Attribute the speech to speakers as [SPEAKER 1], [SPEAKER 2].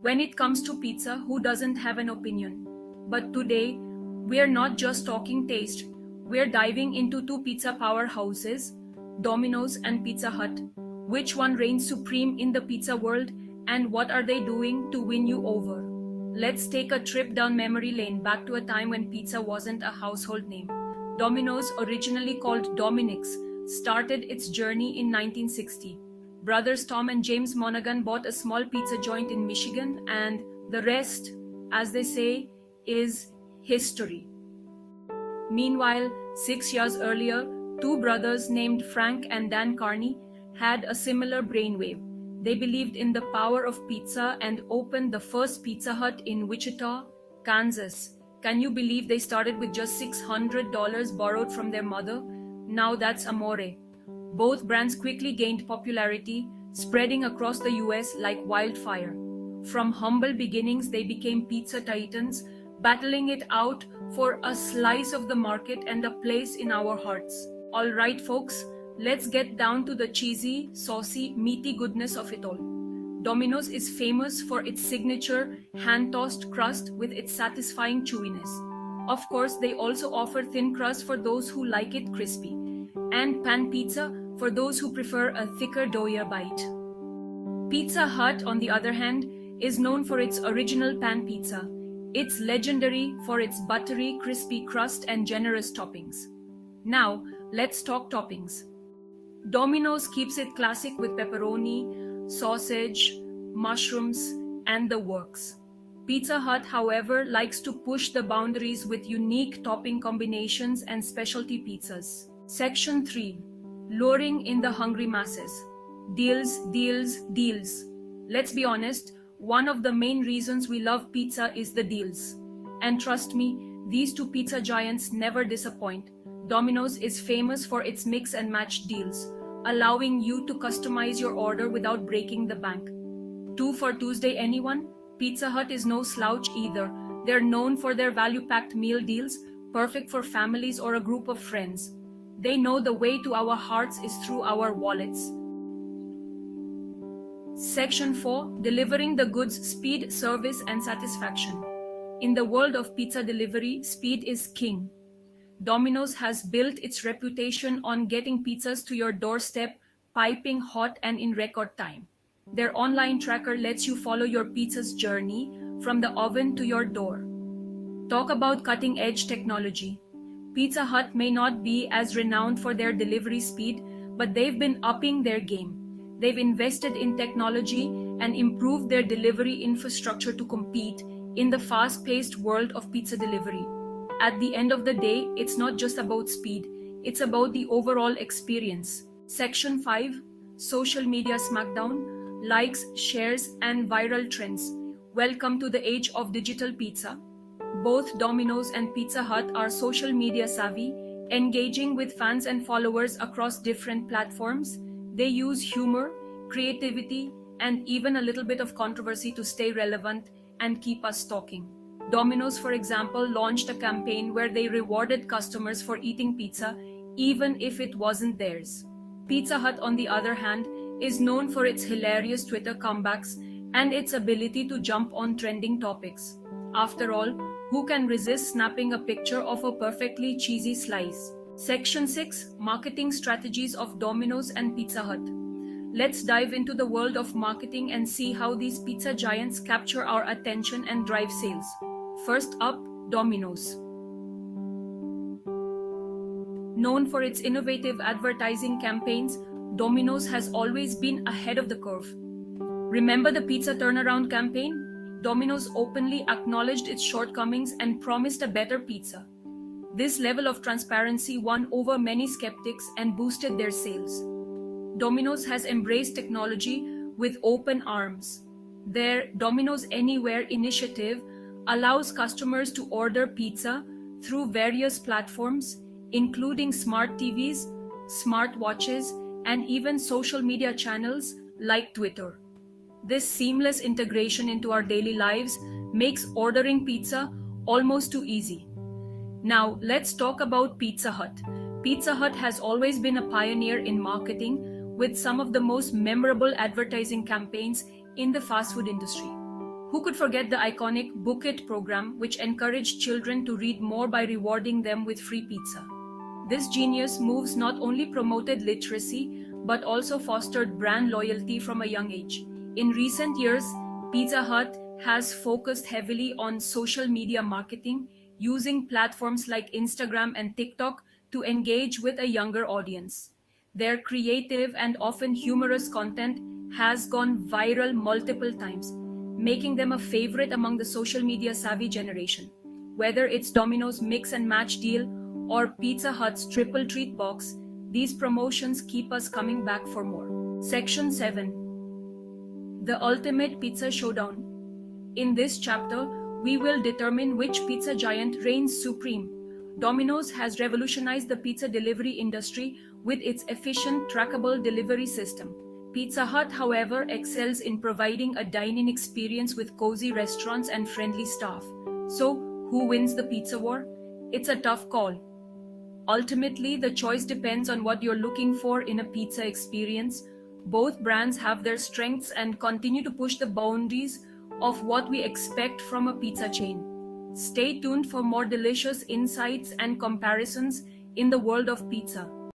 [SPEAKER 1] When it comes to pizza, who doesn't have an opinion? But today, we're not just talking taste. We're diving into two pizza powerhouses, Domino's and Pizza Hut. Which one reigns supreme in the pizza world, and what are they doing to win you over? Let's take a trip down memory lane back to a time when pizza wasn't a household name. Domino's, originally called Dominic's, started its journey in 1960. Brothers Tom and James Monaghan bought a small pizza joint in Michigan, and the rest, as they say, is history. Meanwhile, 6 years earlier, two brothers named Frank and Dan Carney had a similar brainwave. They believed in the power of pizza and opened the first Pizza Hut in Wichita, Kansas. Can you believe they started with just $600 borrowed from their mother? Now that's amore. Both brands quickly gained popularity, spreading across the US like wildfire. From humble beginnings, they became pizza titans, battling it out for a slice of the market and a place in our hearts. All right, folks, let's get down to the cheesy, saucy, meaty goodness of it all. Domino's is famous for its signature hand-tossed crust with its satisfying chewiness. Of course, they also offer thin crust for those who like it crispy, and pan pizza for those who prefer a thicker, doughier bite. Pizza Hut, on the other hand, is known for its original pan pizza. It's legendary for its buttery, crispy crust and generous toppings. Now, let's talk toppings. Domino's keeps it classic with pepperoni, sausage, mushrooms, and the works. Pizza Hut, however, likes to push the boundaries with unique topping combinations and specialty pizzas. Section 3. Luring in the hungry masses. Deals, deals, deals. Let's be honest, one of the main reasons we love pizza is the deals. And trust me, these two pizza giants never disappoint. Domino's is famous for its mix and match deals, allowing you to customize your order without breaking the bank. 2 for Tuesday, anyone? Pizza Hut is no slouch either. They're known for their value-packed meal deals, perfect for families or a group of friends. They know the way to our hearts is through our wallets. Section 4. Delivering the goods, speed, service, and satisfaction. In the world of pizza delivery, speed is king. Domino's has built its reputation on getting pizzas to your doorstep, piping hot and in record time. Their online tracker lets you follow your pizza's journey from the oven to your door. Talk about cutting-edge technology. Pizza Hut may not be as renowned for their delivery speed, but they've been upping their game. They've invested in technology and improved their delivery infrastructure to compete in the fast-paced world of pizza delivery. At the end of the day, it's not just about speed, it's about the overall experience. Section 5. Social Media Smackdown. Likes, shares, and viral trends. Welcome to the age of digital pizza. Both Domino's and Pizza Hut are social media savvy, engaging with fans and followers across different platforms. They use humor, creativity, and even a little bit of controversy to stay relevant and keep us talking. Domino's, for example, launched a campaign where they rewarded customers for eating pizza even if it wasn't theirs. Pizza Hut, on the other hand, is known for its hilarious Twitter comebacks and its ability to jump on trending topics. After all, who can resist snapping a picture of a perfectly cheesy slice? Section 6. Marketing strategies of Domino's and Pizza Hut. Let's dive into the world of marketing and see how these pizza giants capture our attention and drive sales. First up, Domino's. Known for its innovative advertising campaigns, Domino's has always been ahead of the curve. Remember the pizza turnaround campaign? Domino's openly acknowledged its shortcomings and promised a better pizza. This level of transparency won over many skeptics and boosted their sales. Domino's has embraced technology with open arms. Their Domino's Anywhere initiative allows customers to order pizza through various platforms, including smart TVs, smartwatches, and even social media channels like Twitter. This seamless integration into our daily lives makes ordering pizza almost too easy. Now, let's talk about Pizza Hut. Pizza Hut has always been a pioneer in marketing with some of the most memorable advertising campaigns in the fast food industry. Who could forget the iconic Book It program, which encouraged children to read more by rewarding them with free pizza? This genius moves not only promoted literacy but also fostered brand loyalty from a young age. In recent years, Pizza Hut has focused heavily on social media marketing, using platforms like Instagram and TikTok to engage with a younger audience. Their creative and often humorous content has gone viral multiple times, making them a favorite among the social media savvy generation. Whether it's Domino's Mix and Match deal or Pizza Hut's Triple Treat box, these promotions keep us coming back for more. Section 7. The Ultimate Pizza Showdown. In this chapter, we will determine which pizza giant reigns supreme. Domino's has revolutionized the pizza delivery industry with its efficient, trackable delivery system. Pizza Hut, however, excels in providing a dine-in experience with cozy restaurants and friendly staff. So, who wins the pizza war? It's a tough call. Ultimately, the choice depends on what you're looking for in a pizza experience. Both brands have their strengths and continue to push the boundaries of what we expect from a pizza chain. Stay tuned for more delicious insights and comparisons in the world of pizza.